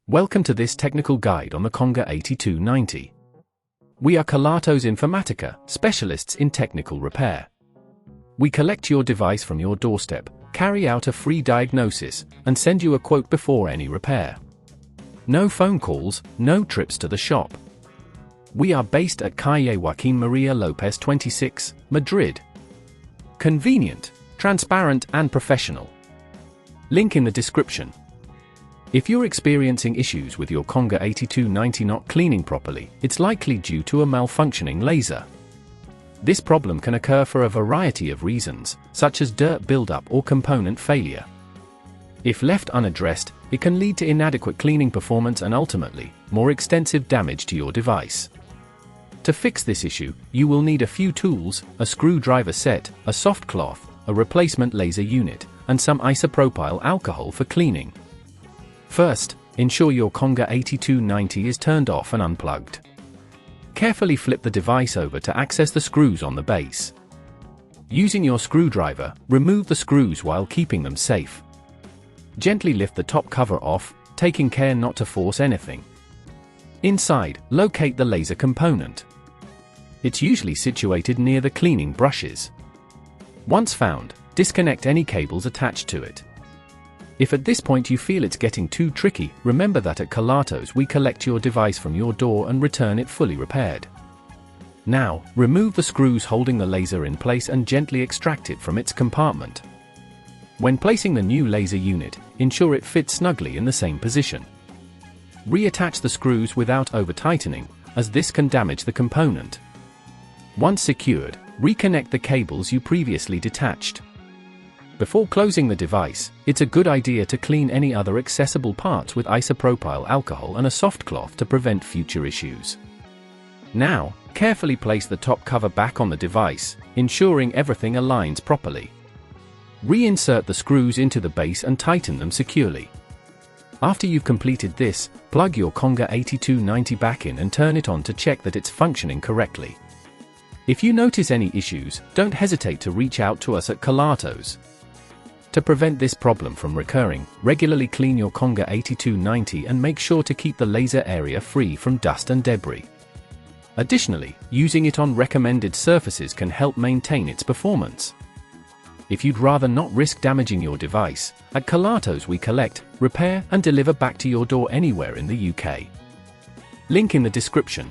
Welcome to this technical guide on the Conga 8290. We are Kelatos Informatica, specialists in technical repair. We collect your device from your doorstep, carry out a free diagnosis, and send you a quote before any repair. No phone calls, no trips to the shop. We are based at Calle Joaquín María López 26, Madrid. Convenient, transparent and professional. Link in the description. If you're experiencing issues with your Conga 8290 not cleaning properly, it's likely due to a malfunctioning laser. This problem can occur for a variety of reasons, such as dirt buildup or component failure. If left unaddressed, it can lead to inadequate cleaning performance and ultimately, more extensive damage to your device. To fix this issue, you will need a few tools, a screwdriver set, a soft cloth, a replacement laser unit, and some isopropyl alcohol for cleaning. First, ensure your Conga 8290 is turned off and unplugged. Carefully flip the device over to access the screws on the base. Using your screwdriver, remove the screws while keeping them safe. Gently lift the top cover off, taking care not to force anything. Inside, locate the laser component. It's usually situated near the cleaning brushes. Once found, disconnect any cables attached to it. If at this point you feel it's getting too tricky, remember that at Kelatos we collect your device from your door and return it fully repaired. Now, remove the screws holding the laser in place and gently extract it from its compartment. When placing the new laser unit, ensure it fits snugly in the same position. Reattach the screws without over-tightening, as this can damage the component. Once secured, reconnect the cables you previously detached. Before closing the device, it's a good idea to clean any other accessible parts with isopropyl alcohol and a soft cloth to prevent future issues. Now, carefully place the top cover back on the device, ensuring everything aligns properly. Reinsert the screws into the base and tighten them securely. After you've completed this, plug your Conga 8290 back in and turn it on to check that it's functioning correctly. If you notice any issues, don't hesitate to reach out to us at Kelatos. To prevent this problem from recurring, regularly clean your Conga 8290 and make sure to keep the laser area free from dust and debris. Additionally, using it on recommended surfaces can help maintain its performance. If you'd rather not risk damaging your device, at Kelatos we collect, repair and deliver back to your door anywhere in the UK. Link in the description.